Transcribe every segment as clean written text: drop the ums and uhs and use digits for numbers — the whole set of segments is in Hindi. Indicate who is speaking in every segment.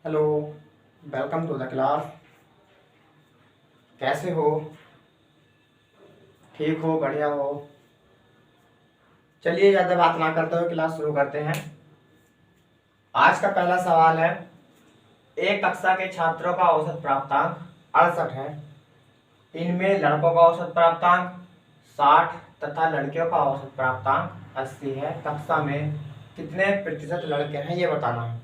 Speaker 1: Hello, welcome to the class. कैसे हो? ठीक हो? बढ़िया हो? चलिए ज़्यादा बात ना करते हुए क्लास शुरू करते हैं। आज का पहला सवाल है, एक कक्षा के छात्रों का औसत प्राप्तांक 68 है। इनमें लड़कों का औसत प्राप्तांक 60 तथा लड़कियों का औसत प्राप्तांक 80 है। कक्षा में कितने प्रतिशत लड़के हैं ये बताना है।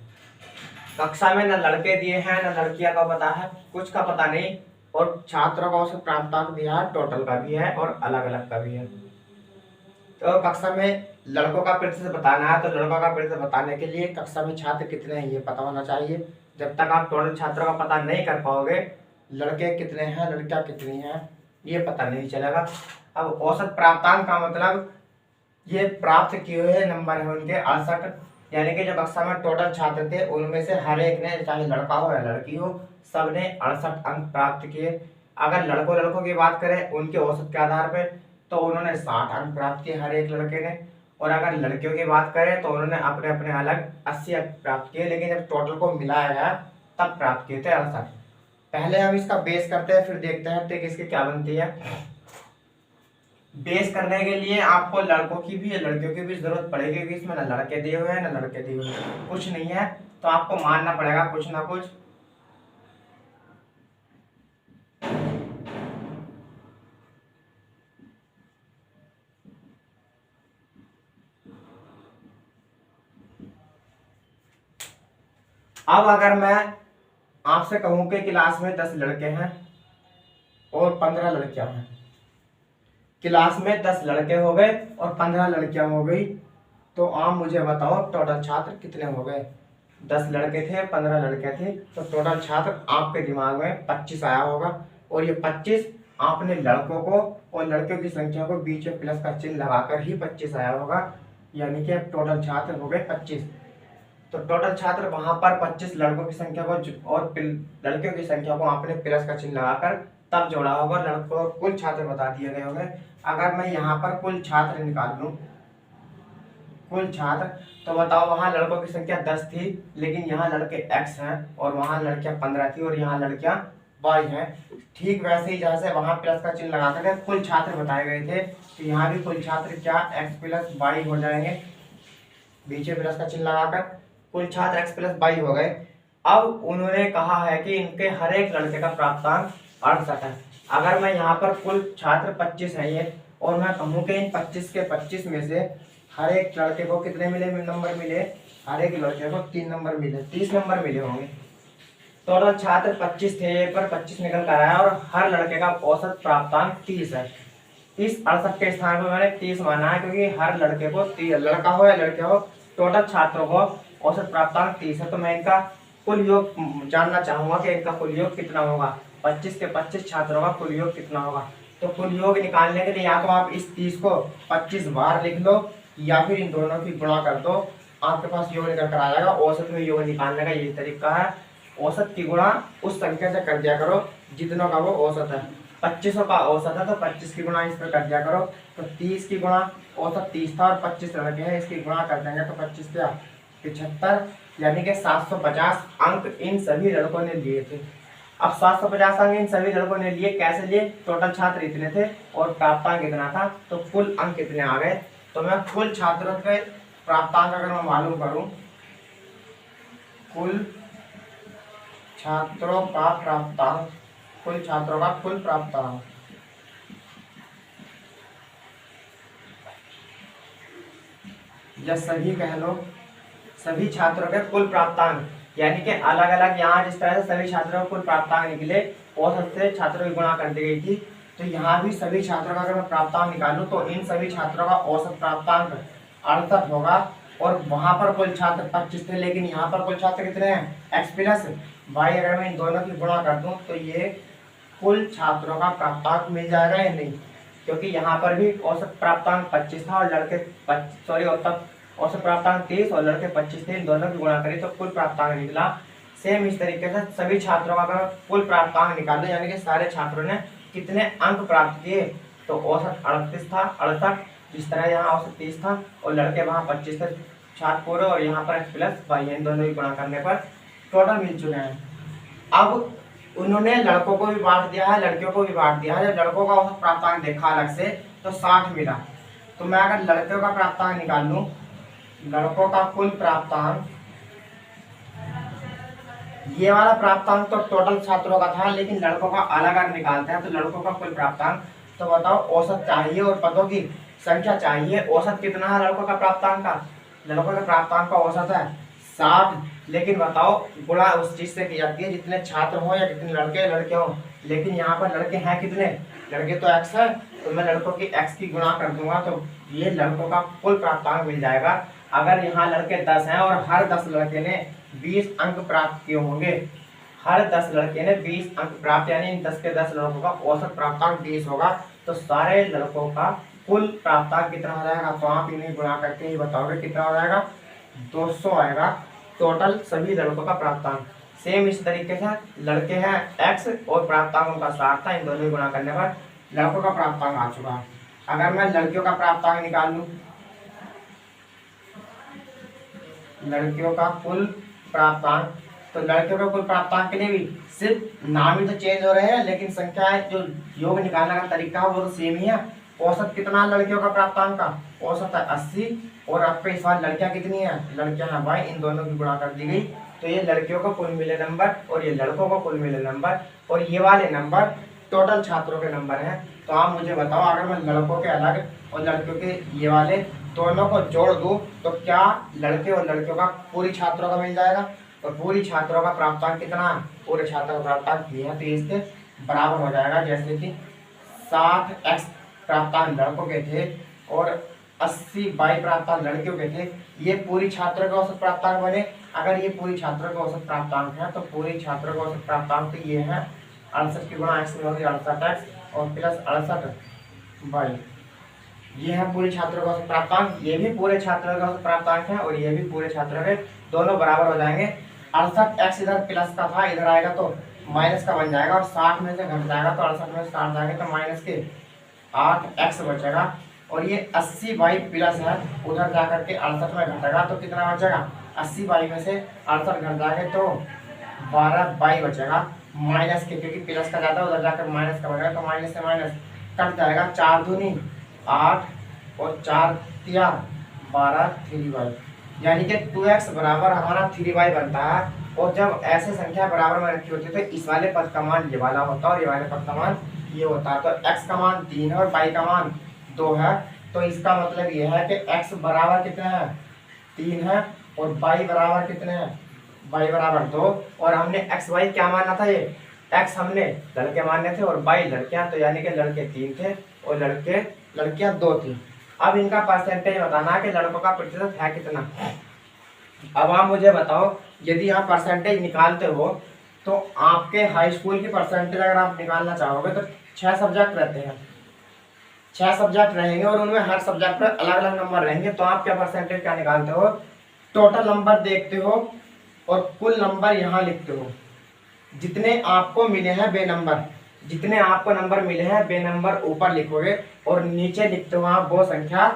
Speaker 1: कक्षा में न लड़के दिए हैं न लड़कियां का पता है, कुछ का पता नहीं, और छात्रों का औसत प्राप्तांक दिया है, टोटल का भी है और अलग अलग का भी है। तो कक्षा में लड़कों का प्रतिशत बताना है, तो लड़कों का प्रतिशत बताने के लिए कक्षा में छात्र कितने हैं ये पता होना चाहिए। जब तक आप टोटल छात्रों का पता नहीं कर पाओगे, लड़के कितने हैं लड़कियां कितनी हैं ये पता नहीं चलेगा। अब औसत प्राप्तांक का मतलब ये प्राप्त किए हुए नंबर है उनके 68, यानी कि जो कक्षा में टोटल छात्र थे उनमें से हर एक ने, चाहे लड़का हो या लड़की हो, सबने 68 अंक प्राप्त किए। अगर लड़कों लड़कों की बात करें उनके औसत के आधार पर, तो उन्होंने 60 अंक प्राप्त किए हर एक लड़के ने, और अगर लड़कियों की बात करें तो उन्होंने अपने अपने अलग 80 अंक प्राप्त किए, लेकिन जब टोटल को मिलाया गया तब प्राप्त किए थे 68। पहले हम इसका बेस करते हैं, फिर देखते हैं ट्रिक इसकी क्या बनती है। बेस करने के लिए आपको लड़कों की भी लड़कियों की भी जरूरत पड़ेगी, क्योंकि इसमें ना लड़के दिए हुए हैं ना लड़के दिए हुए हैं, कुछ नहीं है, तो आपको मानना पड़ेगा कुछ ना कुछ। अब अगर मैं आपसे कहूं कि क्लास में 10 लड़के हैं और 15 लड़कियां हैं, क्लास में 10 लड़के हो गए और 15 लड़कियां हो गई, तो आप मुझे बताओ टोटल छात्र कितने हो गए। 10 लड़के थे 15 लड़के थे, तो टोटल छात्र आपके दिमाग में 25 आया होगा, और ये 25 आपने लड़कों को और लड़कियों की संख्या को बीच में प्लस का चिन्ह लगाकर ही 25 आया होगा, यानी कि अब टोटल छात्र हो गए 25। तो टोटल छात्र वहां पर 25 लड़कों की संख्या को और लड़कियों की संख्या को आपने प्लस का चिन्ह लगाकर तब जोड़ा होगा, लड़कों कुल छात्र बता दिए गए होंगे। अगर मैं यहाँ पर कुल छात्र निकाल लूं, कुल छात्र, तो बताओ वहां लड़कों की संख्या 10 थी, लेकिन यहाँ लड़के x हैं और वहां लड़कियां 15 थी और यहाँ लड़कियां y हैं। ठीक वैसे ही जैसे वहां प्लस का चिन्ह लगा कर कुल छात्र बताए गए थे, तो यहाँ भी कुल छात्र क्या x प्लस y हो जाएंगे, बीच में प्लस का चिन्ह लगाकर कुल छात्र x प्लस y हो गए। अब उन्होंने कहा है कि इनके हर एक लड़के का प्राप्तांक 68 है। अगर मैं यहाँ पर कुल छात्र 25 है ये, और मैं कहूँ कि इन 25 के 25 में से हर एक लड़के को कितने नंबर मिले, हर एक लड़के को 3 नंबर मिले, 30 नंबर मिले होंगे। टोटल छात्र 25 थे, एक पर 25 निकल कर आया, और हर लड़के का औसत प्राप्तांक 30 है। 30 68 के स्थान पर मैंने 30 माना है, क्योंकि हर लड़के को, लड़का हो या लड़के हो, टोटल छात्रों को औसत प्राप्तांक 30 है। तो मैं इनका कुल योग जानना चाहूंगा कि इनका कुल योग कितना होगा, 25 के 25 छात्रों का कुल योग कितना होगा। तो कुल योग निकालने के लिए या तो आप इस 30 को 25 बार लिख लो, या फिर इन दोनों की गुणा कर दो, आपके पास योग निकल कर आ जाएगा। औसत में योग निकालने का यही तरीका है, औसत की गुणा उस संख्या से कर दिया करो जितनों का वो औसत है। 2500 का औसत है तो 25 की गुणा इस पर कर दिया करो, तो 30 की गुणा, औसत 30 था और 25 लड़के हैं, इसकी गुणा कर देंगे तो 25 क्या 75, यानी कि 750 अंक इन सभी लड़कों ने लिए थे। अब 750 अंक इन सभी लड़कों ने लिए, कैसे लिए, टोटल छात्र इतने थे और प्राप्तांक इतना था, तो कुल अंक कितने आ गए। तो मैं कुल छात्रों के प्राप्तांक अगर मैं मालूम करूं, कुल छात्रों का प्राप्तांक, कुल छात्रों का कुल प्राप्तांक, या सभी कह लो, सभी छात्रों के कुल प्राप्तांक, यानी कि अलग अलग यहाँ जिस तरह से सभी छात्रों को कुल प्राप्तांक निकले, औसत से छात्रों की गुणा कर दी गई थी, तो यहाँ भी सभी छात्रों का अगर मैं प्राप्तांक निकालूं तो इन सभी छात्रों का औसत प्राप्तांक 68 होगा, और वहां पर कुल छात्र 25 थे, लेकिन यहाँ पर कुल छात्र कितने हैं x प्लस y। अगर मैं इन दोनों की गुणा कर दूं तो ये कुल छात्रों का प्राप्तांक मिल जाएगा या नहीं, क्योंकि यहाँ पर भी औसत प्राप्तांक 25 था और लड़के औसत प्राप्तांक 30 और लड़के 25 थे, इन दोनों की गुणा करी तो कुल प्राप्तांक निकला। सेम इस तरीके से सभी छात्रों का अगर कुल प्राप्तांक निकाले, यानी कि सारे छात्रों ने कितने अंक प्राप्त किए, तो औसत 38 था, 68, जिस तरह यहाँ औसत 30 था और लड़के वहाँ 25 थे छात्र पूरे, और यहाँ पर प्लस y, इन दोनों की गुणा करने पर टोटल मिल चुके हैं। अब उन्होंने लड़कों को भी बांट दिया है, लड़कियों को भी बांट दिया है। जब लड़कों का औसत प्राप्तांक देखा अलग से तो 60 मिला। तो मैं अगर लड़कियों का प्राप्तांक निकाल लूं, लड़कों का कुल प्राप्तांक, ये वाला प्राप्तांक तो टोटल छात्रों का था, लेकिन लड़कों का अलग अलग निकालते हैं। तो लड़कों का कुल प्राप्तांक, तो बताओ औसत चाहिए और पदों की संख्या चाहिए। औसत कितना है लड़कों का प्राप्तांक का? लड़कों के प्राप्तांक का औसत है 60, लेकिन बताओ गुणा उस चीज से की जाती है जितने छात्र हो या कितने लड़के लड़के हो। लेकिन यहाँ पर लड़के हैं कितने? लड़के तो x है, तो मैं लड़कों की x की गुणा कर दूंगा, तो ये लड़कों का कुल प्राप्तांक मिल जाएगा। अगर यहाँ लड़के 10 हैं और हर 10 लड़के ने 20 अंक प्राप्त किए होंगे, हर 10 लड़के ने 20 अंक प्राप्त, यानी 10 के 10 लड़कों का औसत प्राप्तांक 20 होगा। तो सारे लड़कों का कुल प्राप्तांक कितना हो जाएगा? तो आप इन्हें गुणा करके ही बताओगे कितना हो जाएगा। 200 आएगा टोटल सभी लड़कों का प्राप्तांक। सेम इस तरीके से लड़के हैं x और प्राप्तांक उनका 60 था, इन दोनों ही गुणा करने पर लड़कों का प्राप्तांक आ चुका है। अगर मैं लड़कियों का प्राप्तांक निकाल लूं, लड़कियों का कुल प्राप्तांक, तो लड़कियों का कुल प्राप्तांक के लिए भी सिर्फ नाम ही तो चेंज हो रहे हैं, लेकिन संख्या जो योग निकालने का तरीका है वो तो सेम ही है। औसत कितना है लड़कियों का प्राप्तांक का? औसत है 80। और आपके इस बार लड़कियां कितनी है? लड़कियां हैं भाई, इन दोनों की गुणा कर दी गई। तो ये लड़कियों का कुल मिले नंबर और ये लड़कों का कुल मिले नंबर, और ये वाले नंबर टोटल छात्रों के नंबर हैं। तो आप मुझे बताओ, अगर मैं लड़कों के अलग और लड़कियों के ये वाले दोनों को जोड़ दूं तो क्या लड़के और लड़कियों का पूरी छात्रों का मिल जाएगा? और पूरी छात्रों का प्राप्तांक कितना है? पूरे छात्रों का प्राप्तांक ये है, तो इसके बराबर हो जाएगा। जैसे कि 60x प्राप्तांक लड़कों के थे और 80y प्राप्तांक लड़कियों के थे, ये पूरी छात्रों के औसत प्राप्तांक बने। अगर ये पूरी छात्रों के औसत प्राप्तांक है तो पूरी छात्रों के औसत प्राप्तांक तो ये है 68 की गुणा x में होगी 68x और प्लस 68y। ये है पूरी छात्रों का औसत प्राप्तांक, ये भी पूरे छात्रों का औसत प्राप्तांक है और ये भी पूरे छात्रों के, दोनों बराबर हो जाएंगे। 68x इधर प्लस का था, इधर आएगा तो माइनस का बन जाएगा और 60 में से घट जाएगा तो 68 में से 60 जाएगा तो माइनस के 8x बचेगा। और ये 80y प्लस है, उधर जाकर के 68 में घटेगा तो कितना बचेगा? 80y में से 68 घट जाएगा तो 12y बचेगा माइनस के, क्योंकि प्लस का जाता है उधर जाकर माइनस का बचेगा, तो माइनस से माइनस कट जाएगा। 4 दूनी 8 और 4 तिया 12 3y, यानी कि 2x बराबर हमारा 3y बनता है। और जब ऐसे संख्या बराबर में रखी होती है तो इस वाले पद का मान ये वाला होता है और ये वाले पद का मान ये होता है। तो x का मान 3 है और y का मान 2 है, तो इसका मतलब ये है कि x बराबर कितना है? 3 है और y बराबर कितने हैं? y बराबर 2। और हमने x y क्या माना था? ये x हमने लड़के माने थे और y लड़कियां, तो यानी कि लड़के 3 थे और लड़कियां 2 थी। अब इनका परसेंटेज बताना है कि लड़कों का प्रतिशत है कितना। अब आप मुझे बताओ, यदि आप परसेंटेज निकालते हो तो आपके हाई स्कूल की परसेंटेज अगर आप निकालना चाहोगे तो 6 सब्जेक्ट रहते हैं, 6 सब्जेक्ट रहेंगे और उनमें हर सब्जेक्ट पर अलग अलग नंबर रहेंगे। तो आप क्या परसेंटेज क्या निकालते हो? टोटल नंबर देखते हो और कुल नंबर यहाँ लिखते हो। जितने आपको मिले हैं बे नंबर, जितने आपको नंबर मिले हैं बे नंबर ऊपर लिखोगे और नीचे लिखते हो आप वो संख्या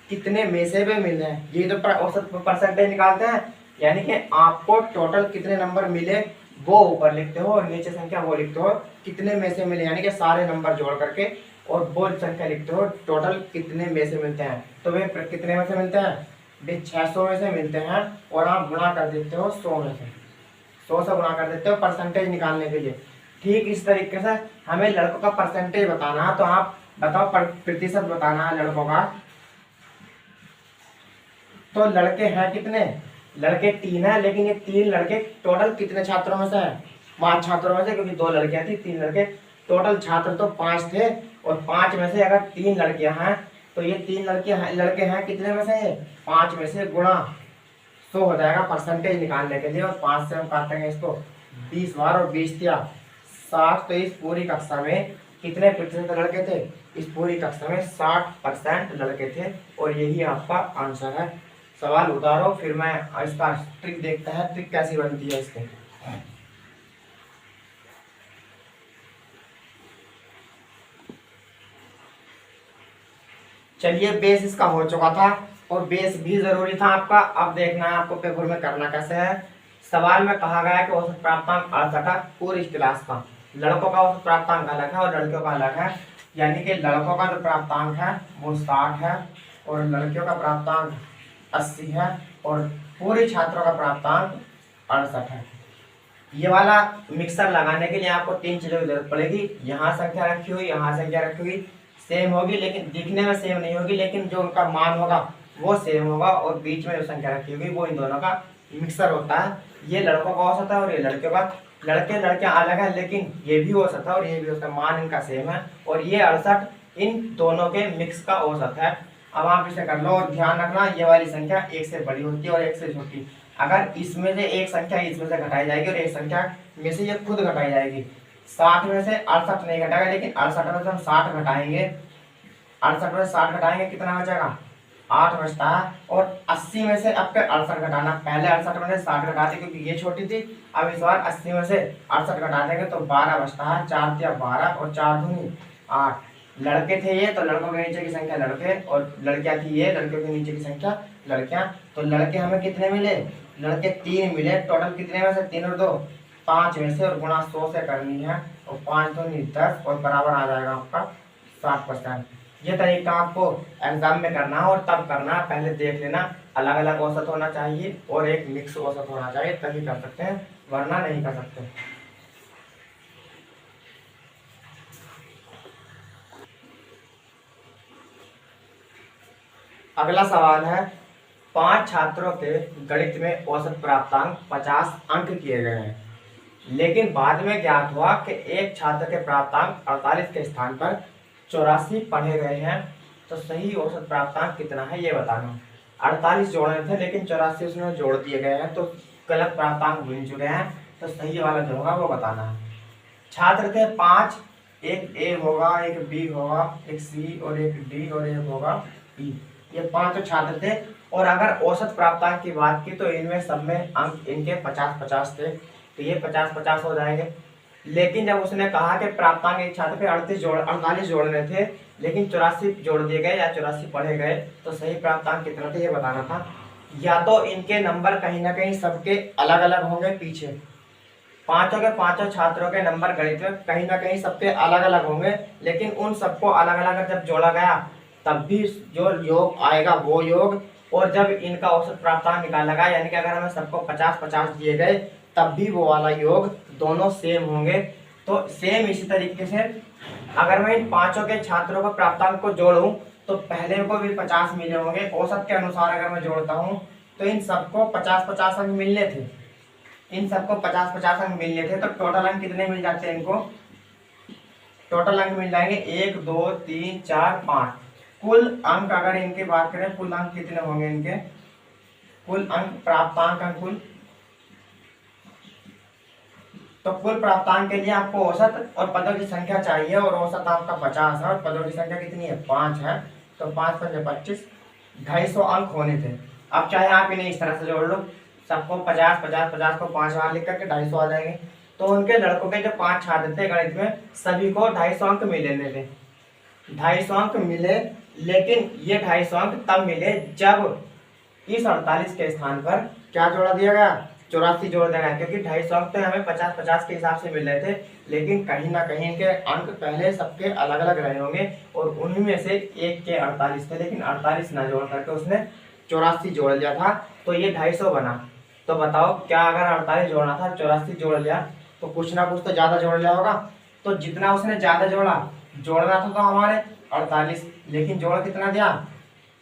Speaker 1: कितने में से बे मिले हैं। ये तो औसत परसेंटेज निकालते हैं, यानी कि आपको टोटल कितने नंबर मिले वो ऊपर लिखते हो और नीचे संख्या वो लिखते हो कितने में से मिले, यानी कि सारे नंबर जोड़ करके, और वो संख्या लिखते हो टोटल कितने में से मिलते हैं। तो वे कितने में से मिलते हैं? वे 600 में से मिलते हैं और आप गुणा कर देते हो 100 में से, 100 से गुणा कर देते हो परसेंटेज निकालने के लिए। ठीक इस तरीके से हमें लड़कों का परसेंटेज बताना है। तो आप बताओ प्रतिशत बताना है लड़कों का। तो लड़के हैं कितने? लड़के 3 है, लेकिन ये 3 लड़के टोटल कितने छात्रों में से है? 5 छात्रों में से, क्योंकि 2 लड़कियां थी, 3 लड़के टोटल छात्र तो 5 थे और 5 में से अगर 3 लड़कियां हैं तो ये 3 लड़के हैं कितने में से? 5 में से गुणा 100 हो जाएगा परसेंटेज निकालने के लिए। और 5 से हम काटेंगे इसको 20 बार और 20 या 60। तो इस पूरी कक्षा में कितने प्रतिशत लड़के थे? इस पूरी कक्षा में 60% लड़के थे और यही आपका आंसर है। सवाल उतारो, फिर मैं इसका ट्रिक देखते हैं, ट्रिक कैसी बनती है इसके। चलिए, बेस इसका हो चुका था और बेस भी जरूरी था आपका। अब देखना है आपको पेपर में करना कैसे है। सवाल में कहा गया है कि औसत प्राप्तांक 68 है पूरी क्लास का। लड़कों का औसत प्राप्तांक अलग है और लड़कियों का अलग है, यानी कि लड़कों का जो प्राप्तांक है वो 60 है और लड़कियों का प्राप्तांक 80 है और पूरे छात्रों का प्राप्तांक 68 है। ये वाला मिक्सर लगाने के लिए आपको 3 चीजों की जरूरत पड़ेगी। यहाँ संख्या रखी हुई, यहाँ संख्या रखी हुई, सेम होगी लेकिन दिखने में सेम नहीं होगी, लेकिन जो उनका मान होगा वो सेम होगा और बीच में जो संख्या रखी होगी वो इन दोनों का मिक्सर होता है। ये लड़कों का औसत है और ये लड़कियों का। लड़के लड़कियां अलग है लेकिन ये भी औसत है और ये भी औसत है, मान इनका सेम है और ये 68 इन दोनों के मिक्स का औसत है। अब आप इसे कर लो और ध्यान रखना ये वाली संख्या एक से बड़ी होती है और एक से छोटी। अगर इसमें से एक संख्या इसमें से घटाई जाएगी और एक संख्या में से ये खुद घटाई जाएगी। 60 में से 68 नहीं घटाएगा, लेकिन 68 में से हम 60 घटाएंगे, 68 में से 60 घटाएंगे कितना बचेगा 8 बचता है। और 80 में से अब 68 घटाना, पहले 68 में से 60 घटाते क्योंकि ये छोटी थी, अब इस बार 80 में से 68 घटा देंगे तो 12 बचता है। 4 या 12 और 4 दूनी 8। लड़के थे ये तो लड़कों के नीचे की संख्या लड़के और लड़कियां थी ये लड़कियों के नीचे की संख्या लड़कियां। तो लड़के हमें कितने मिले, लड़के 3 मिले। टोटल कितने में से 3 और 2 5 में से और गुणा 100 से करनी है और 5 दूनी 10 और बराबर आ जाएगा आपका 60%। ये तरीका आपको एग्जाम में करना है और तब करना है, पहले देख लेना अलग अलग औसत होना चाहिए और एक मिक्स औसत होना चाहिए तभी कर सकते हैं, वरना नहीं कर सकते। अगला सवाल है 5 छात्रों के गणित में औसत प्राप्तांक 50 अंक किए गए हैं, लेकिन बाद में ज्ञात हुआ कि एक छात्र के प्राप्तांक 48 के स्थान पर 84 पढ़े गए हैं, तो सही औसत प्राप्तांक कितना है ये बताना। 48 जोड़ने थे लेकिन 84 उसमें जोड़ दिए गए हैं तो गलत प्राप्तांक मिल चुके हैं, तो सही वाला जो होगा वो बताना है। छात्र थे 5, एक ए होगा, एक बी होगा, एक सी और एक डी और एक होगा ई। ये 5 छात्र थे और अगर औसत प्राप्तांक की बात की तो इनमें सब में अंक इनके 50-50 थे, तो ये 50-50 हो जाएंगे। लेकिन जब उसने कहा कि प्राप्तांक एक छात्र पे 48 जोड़ने थे लेकिन 84 जोड़ दिए गए या 84 पढ़े गए, तो सही प्राप्तांक कितना थे ये बताना था। या तो इनके नंबर कहीं ना कहीं सबके अलग अलग होंगे, पीछे पांचों के पांचों छात्रों के नंबर गणित में कहीं ना कहीं सबके अलग अलग होंगे, लेकिन उन सबको अलग अलग जब जोड़ा गया तब भी जो योग आएगा वो योग, और जब इनका औसत प्राप्तांक निकाला गया यानी कि अगर हमें सबको 50-50 दिए गए तब भी वो वाला योग दोनों सेम होंगे। तो सेम इसी तरीके से अगर मैं इन पांचों के छात्रों का प्राप्तांक को जोड़ूं तो पहले को भी 50 मिले होंगे। औसत के अनुसार अगर मैं जोड़ता हूं तो इन सबको 50-50 अंक मिलने थे, इन सबको 50-50 अंक मिलने थे, तो टोटल अंक कितने मिल जाते हैं इनको, टोटल अंक मिल जाएंगे 1 2 3 4 5। कुल अंक अगर इनकी बात करें, कुल अंक कितने होंगे इनके, कुल अंक प्राप्तांक अंक कुल, तो कुल प्राप्तांक के लिए आपको औसत और पदों की संख्या चाहिए और औसत आपका 50 है और पदों की संख्या कितनी है 5 है, तो 5 5 25, 250 अंक होने थे। अब चाहे आप इन्हें इस तरह से जोड़ लो, सबको 50-50-50 को 5 बार लिख करके 250 आ जाएंगे। तो उनके लड़कों के जो 5 छात्र थे गणित में सभी को 250 अंक मिले थे, 250 अंक मिले। लेकिन ये 250 अंक तब मिले जब इस 48 के स्थान पर क्या जोड़ा दिया गया, 84 जोड़ दिया गया, क्योंकि 250 अंक तो हमें 50-50 के हिसाब से मिल रहे थे, लेकिन कहीं ना कहीं इनके अंक पहले सबके अलग अलग रहे होंगे और उनमें से एक के 48 थे, लेकिन 48 ना जोड़ करके उसने 84 जोड़ लिया था, तो ये 250 बना। तो बताओ क्या अगर 48 जोड़ना था 84 जोड़ लिया तो कुछ ना कुछ तो ज्यादा जोड़ लिया होगा। तो जितना उसने ज्यादा जोड़ना था तो हमारे 48, लेकिन जोड़ कितना दिया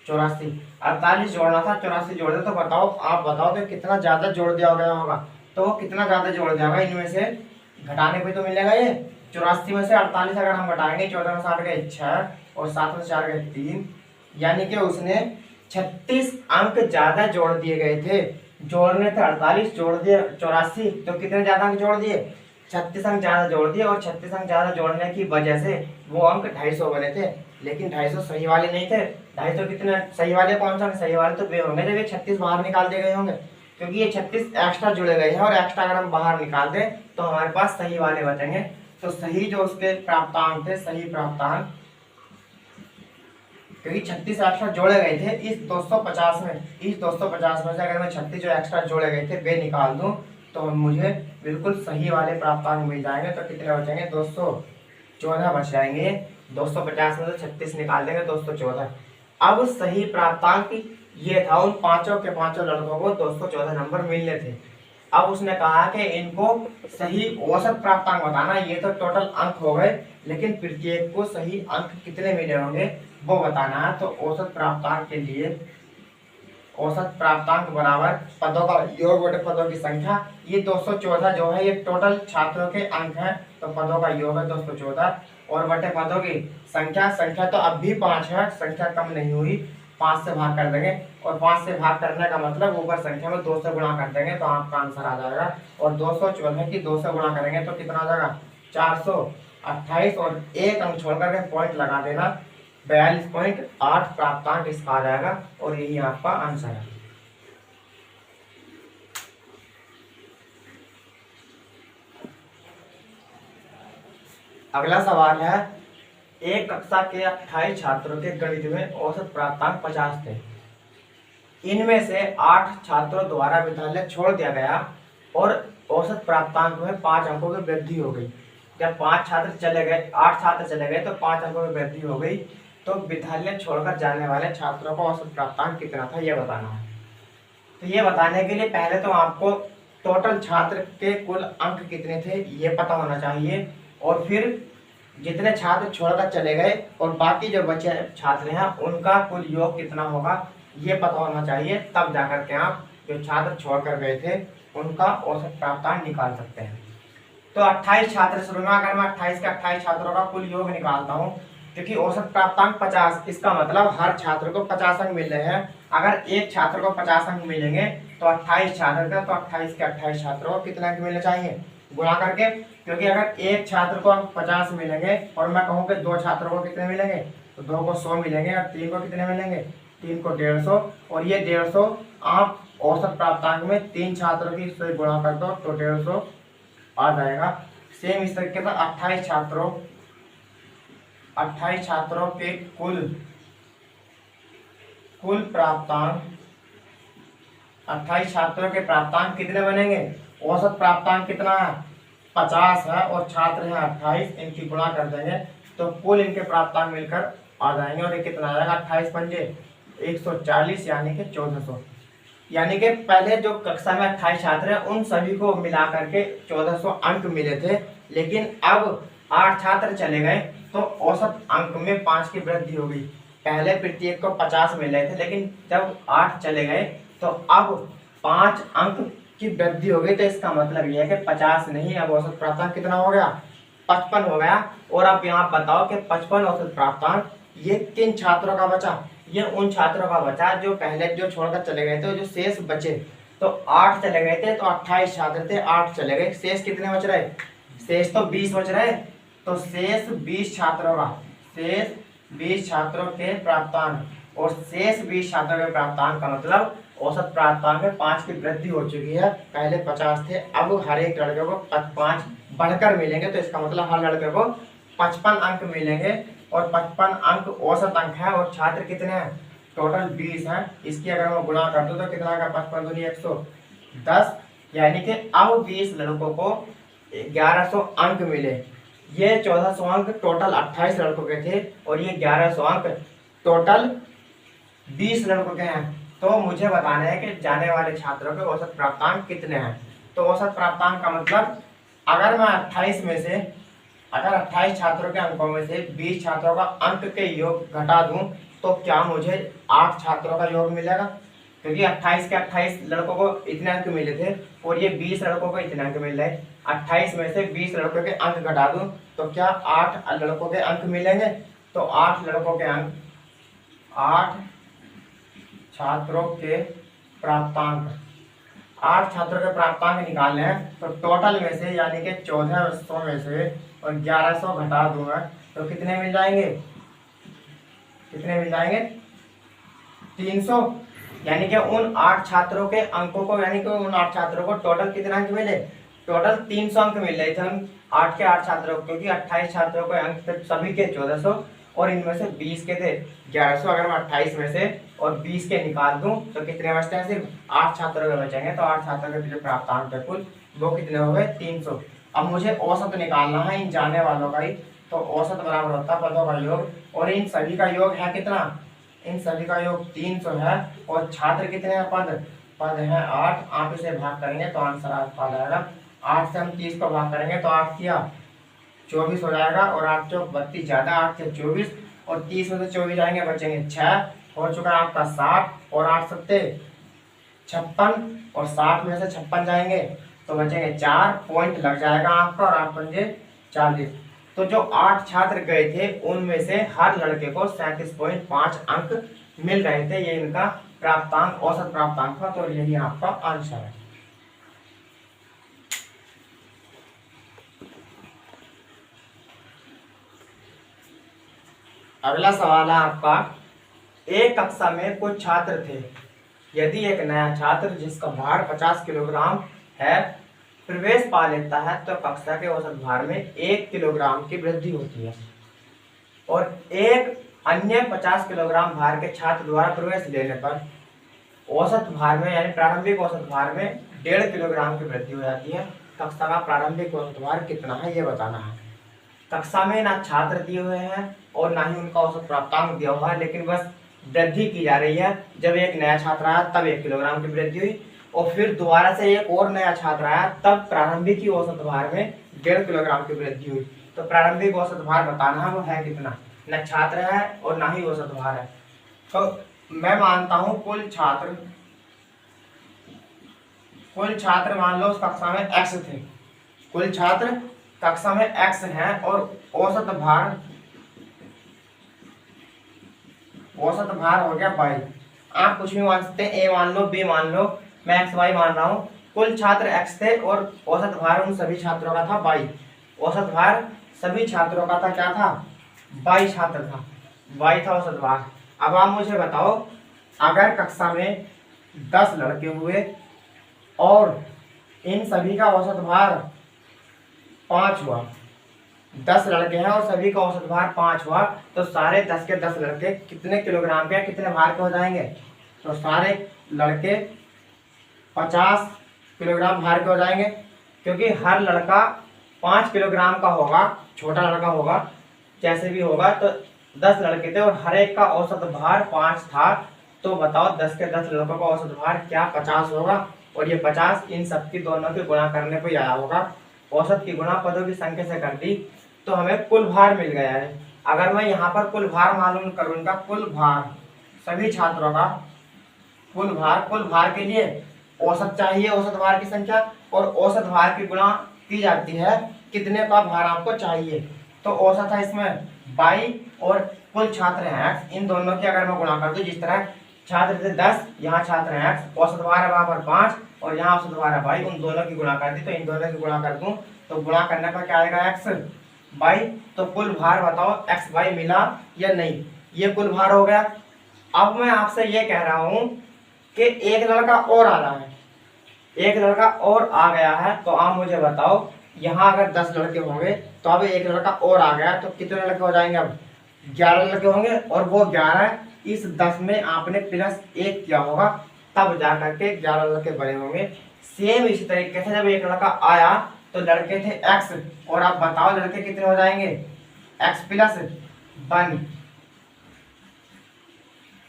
Speaker 1: 84। 48 जोड़ना था 84 जोड़ दिया, तो बताओ आप बताओ तो कितना ज्यादा जोड़ दिया गया होगा, तो कितना ज्यादा जोड़ दिया होगा, इनमें से घटाने पे तो मिलेगा ये 84 में से 48 अगर हम घटाएंगे 14 में 60 गए 6 और 7 में 4 गए 3, यानी कि उसने 36 अंक ज्यादा जोड़ दिए गए थे। जोड़ने थे 48 जोड़ दिए 84, तो कितने ज्यादा अंक जोड़ दिए 36 अंक ज्यादा जोड़ दिए और 36 अंक ज्यादा जोड़ने की वजह से वो अंक 250 बने थे। लेकिन 250 सही वाले नहीं थे, 250 कितने सही वाले कौन सा, सही वाले तो वे होंगे जब ये 36 बाहर निकाल दिए गए होंगे, क्योंकि ये 36 एक्स्ट्रा जुड़े गए हैं और एक्स्ट्रा अगर हम बाहर निकाल दें तो हमारे पास सही वाले बचेंगे। तो सही जो उसके प्राप्तांक थे, सही प्राप्तांक, क्योंकि 36 एक्स्ट्रा जोड़े गए थे इस 250 में, इस 250 में से अगर मैं 36 जो एक्स्ट्रा जोड़े गए थे वे निकाल दूं तो मुझे बिल्कुल सही वाले प्राप्तांक मिल जाएंगे। तो कितने बचेंगे, 214 बच जाएंगे। 250 में से 36 निकाल देंगे, 214। अब सही प्राप्तांक ये था, उन पांचों के पांचों लड़कों को 214 नंबर मिलने थे। अब उसने कहा कि इनको सही औसत प्राप्तांक बताना। ये तो टोटल अंक हो गए, लेकिन प्रत्येक को सही अंक कितने मिले होंगे वो बताना है। तो औसत प्राप्तांक के लिए औसत प्राप्तांक बराबर पदों का योग बटे पदों की संख्या। ये 214 जो है ये टोटल छात्रों के अंक हैं, तो पदों का योग है 214 और बटे पदों की संख्या। संख्या तो अब भी 5 है, संख्या कम नहीं हुई। 5 से भाग कर देंगे और 5 से भाग करने का मतलब ऊपर संख्या में 2 से गुणा कर देंगे तो आपका आंसर आ जाएगा। और 214 की 2 से गुणा करेंगे तो कितना आ जाएगा, 428 और एक अंक छोड़ करके पॉइंट लगा देना, 42.8 प्राप्तांक इसका आ जाएगा और यही आपका आंसर है। अगला सवाल है, एक कक्षा के 28 छात्रों के गणित में औसत प्राप्तांक 50 थे। इनमें से 8 छात्रों द्वारा विद्यालय छोड़ दिया गया और औसत प्राप्तांक में 5 अंकों की वृद्धि हो गई। जब 5 छात्र चले गए, 8 छात्र चले गए तो 5 अंकों की वृद्धि हो गई। तो विद्यालय छोड़कर जाने वाले छात्रों का औसत प्राप्तांक कितना था ये बताना है। तो ये बताने के लिए पहले तो आपको टोटल छात्र के कुल अंक कितने थे ये पता होना चाहिए, और फिर जितने छात्र छोड़कर चले गए और बाकी जो बचे छात्र हैं उनका कुल योग कितना होगा ये पता होना चाहिए। तब जाकर के आप जो छात्र छोड़कर गए थे उनका औसत प्राप्तांक निकाल सकते हैं। तो 28 छात्र शुरू में, अगर मैं 28 के 28 छात्रों का कुल योग निकालता हूँ, क्योंकि औसत प्राप्तांक 50, इसका मतलब हर छात्र को 50 अंक मिल रहे हैं। अगर एक छात्र को 50 अंक मिलेंगे तो 28 छात्र का, तो 28 के 28 छात्रों को कितने अंक मिलने चाहिए, गुणा करके। क्योंकि अगर एक छात्र को अंक 50 मिलेंगे और मैं कहूँ कि 2 छात्रों को कितने मिलेंगे, तो 2 को 100 मिलेंगे और 3 को कितने मिलेंगे, 3 को 150। और ये 150 आप औसत प्राप्तांक में 3 छात्रों की से गुणा कर दो तो 150 आ जाएगा। सेम इस तरीके से 28 छात्रों के कुल प्राप्तांक, 28 छात्रों के प्राप्तांक कितने बनेंगे, औसत प्राप्तांक कितना है 50 है और छात्र हैं 28, इनकी गुणा कर देंगे तो कुल इनके प्राप्तांक मिलकर आ जाएंगे। और ये कितना आएगा, 28 पंजे 140 यानी कि 1400। यानी कि पहले जो कक्षा में 28 छात्र हैं उन सभी को मिला करके 1400 अंक मिले थे, लेकिन अब 8 छात्र चले गए तो औसत अंक में 5 की वृद्धि हो गई। पहले प्रत्येक को 50 मिल रहे थे, लेकिन जब 8 चले गए तो अब 5 अंक की वृद्धि हो गई। तो इसका मतलब यह है कि 50 नहीं, अब औसत प्राप्तांक कितना हो गया, 55 हो गया। और अब यहाँ बताओ कि 55 औसत प्राप्तांक ये किन छात्रों का बचा, ये उन छात्रों का बचा जो पहले जो छोड़कर चले गए थे, जो शेष बचे। तो 8 चले गए थे तो 28 छात्र थे, 8 चले गए, शेष कितने बच रहे, शेष तो 20 बच रहे। तो शेष 20 छात्रों का, शेष 20 छात्रों के प्राप्तांक, और शेष 20 छात्रों के प्राप्तांक का मतलब औसत प्राप्तांक में 5 की वृद्धि हो चुकी है। पहले 50 थे, अब हर एक लड़के को 5 बढ़कर मिलेंगे। तो इसका मतलब हर लड़के को 55 अंक मिलेंगे और 55 अंक औसत अंक है। और छात्र कितने हैं, टोटल 20 हैं। इसकी अगर मैं गुणा कर दूं तो कितना का, 55 दूनी 110, यानी कि अब 20 लड़कों को 1100 अंक मिले। ये 1400 अंक टोटल 28 लड़कों के थे और ये 1100 अंक टोटल 20 लड़कों के हैं। तो मुझे बताना है कि जाने वाले छात्रों के औसत प्राप्तांक कितने हैं। तो औसत प्राप्तांक का मतलब अगर मैं 28 में से, अगर 28 छात्रों के अंकों में से 20 छात्रों का अंक के योग घटा दूं तो क्या मुझे 8 छात्रों का योग मिलेगा, क्योंकि 28 के 28 लड़कों को इतने अंक मिले थे और ये 20 लड़कों को इतने अंक मिल रहे। 28 में से 20 लड़कों के अंक घटा दूं तो क्या 8 लड़कों के अंक मिलेंगे। तो 8 लड़कों के अंक, 8 छात्रों के प्राप्तांक, 8 छात्रों के प्राप्तांक निकालने हैं। तो टोटल में से यानी कि 1400 में से और 1100 घटा दूंगा तो कितने मिल जाएंगे, कितने मिल जाएंगे, 300। यानी कि उन 8 छात्रों के अंकों को, यानी कि उन 8 छात्रों को टोटल कितने अंक मिले, टोटल 300 अंक मिल रहे थे हम 8 के 8 छात्रों को, क्योंकि 28 छात्रों के अंक सभी के 1400 और इनमें से 20 के थे 1100। अगर मैं 28 में से और 20 के निकाल दूं तो कितने बचते हैं? सिर्फ 8 छात्रों के बचेंगे। तो 8 छात्रों के जो प्राप्तांक है कुल वो कितने हो गए? 300। अब मुझे औसत निकालना है इन जाने वालों का ही। तो औसत बराबर होता है पदों का योग और इन सभी का योग है कितना? इन सभी का योग 300 है। और छात्र कितने हैं? पद है 8। आप इसे भाग करेंगे तो आंसर आ जाएगा। 8 से हम 30 को भाग करेंगे तो 8 किया 24 हो जाएगा। और 8 चौक 32 ज्यादा 8 से 24 और 30 में से 24 जाएंगे बचेंगे 6। हो चुका है आपका 60 और 8 सत्ते 56 और 60 में से 56 जाएंगे तो बचेंगे 4 पॉइंट लग जाएगा आपका। और 8 पंजे 40। तो जो 8 छात्र गए थे उनमें से हर लड़के को 37.5 अंक मिल रहे थे। ये इनका प्राप्तांक औसत प्राप्तांक था। तो यही आपका आंसर है। अगला सवाल है आपका, एक कक्षा में कुछ छात्र थे। यदि एक नया छात्र जिसका भार 50 किलोग्राम है प्रवेश पा लेता है तो कक्षा के औसत भार में 1 किलोग्राम की वृद्धि होती है। और एक अन्य 50 किलोग्राम भार के छात्र द्वारा प्रवेश लेने पर औसत भार में यानी प्रारंभिक औसत भार में 1.5 किलोग्राम की वृद्धि हो जाती है। कक्षा का प्रारंभिक औसत भार कितना है ये बताना है। कक्षा में ना छात्र दिए हुए हैं और ना ही उनका औसत प्राप्तांक दिया हुआ है, लेकिन बस वृद्धि की जा रही है। जब एक नया छात्र आया तब 1 किलोग्राम की वृद्धि हुई और फिर दोबारा से एक और नया छात्र आया तब प्रारंभिक की औसत भार में 1.5 किलोग्राम की वृद्धि हुई। तो प्रारंभिक औसत भार बताना है वो है कितना। न छात्र है और ना ही औसत भार है। तो मैं मानता हूं कुल छात्र मान लो उस कक्षा में x थे। कुल छात्र कक्षा में x हैं और औसत भार हो गया y। आप कुछ भी मान सकते हैं, a मान लो, b मान लो, मैं x y मान रहा हूँ। कुल छात्र x थे और औसत भार उन सभी छात्रों का था y। औसत भार सभी छात्रों का था क्या था? y छात्र था, y था औसत भार। अब आप मुझे बताओ, अगर कक्षा में 10 लड़के हुए और इन सभी का औसत भार 5 हुआ, 10 लड़के हैं और सभी का औसत भार 5 हुआ, तो सारे 10 के 10 लड़के कितने किलोग्राम के कितने भार के हो जाएंगे? तो सारे लड़के 50 किलोग्राम भार के हो जाएंगे, क्योंकि हर लड़का 5 किलोग्राम का होगा, छोटा लड़का होगा जैसे भी होगा। तो 10 लड़के थे और हर एक का औसत भार 5 था। तो बताओ 10 के 10 लड़कों का औसत भार क्या 50 होगा? और ये 50 इन सबकी दोनों के गुणा करने को ही आया होगा। औसत की गुणा पदों की संख्या से कर दी तो हमें कुल भार मिल गया है। अगर मैं यहाँ पर कुल भार मालूम करूँ, इनका कुल भार सभी छात्रों का कुल भार के लिए औसत चाहिए, औसत भार की संख्या, और औसत भार की गुणा की जाती है कितने का भार आपको चाहिए। तो औसत है इसमें 22 और कुल छात्र हैं x। इन दोनों की अगर मैं गुणा कर दूं, जिस तरह छात्र थे 10, यहाँ छात्र हैं x, औसत भार है वहां पर 5 और यहाँ औसत भार है 22, उन दोनों की गुणा कर दी। तो इन दोनों की गुणा कर दूं तो गुणा करने पर क्या आएगा? x 22। तो कुल भार बताओ x y मिला या नहीं? ये कुल भार हो गया। अब मैं आपसे ये कह रहा हूं कि एक लड़का और आ रहा है, एक लड़का और आ गया है। तो आप मुझे बताओ, यहाँ अगर 10 लड़के होंगे तो अब एक लड़का और आ गया तो कितने लड़के हो जाएंगे? अब 11 लड़के होंगे और वो 11 इस 10 में आपने +1 किया होगा, तब जा करके 11 लड़के बने होंगे। सेम इसी तरीके से जब एक लड़का आया तो लड़के थे x, और आप बताओ लड़के कितने हो जाएंगे? x + 1।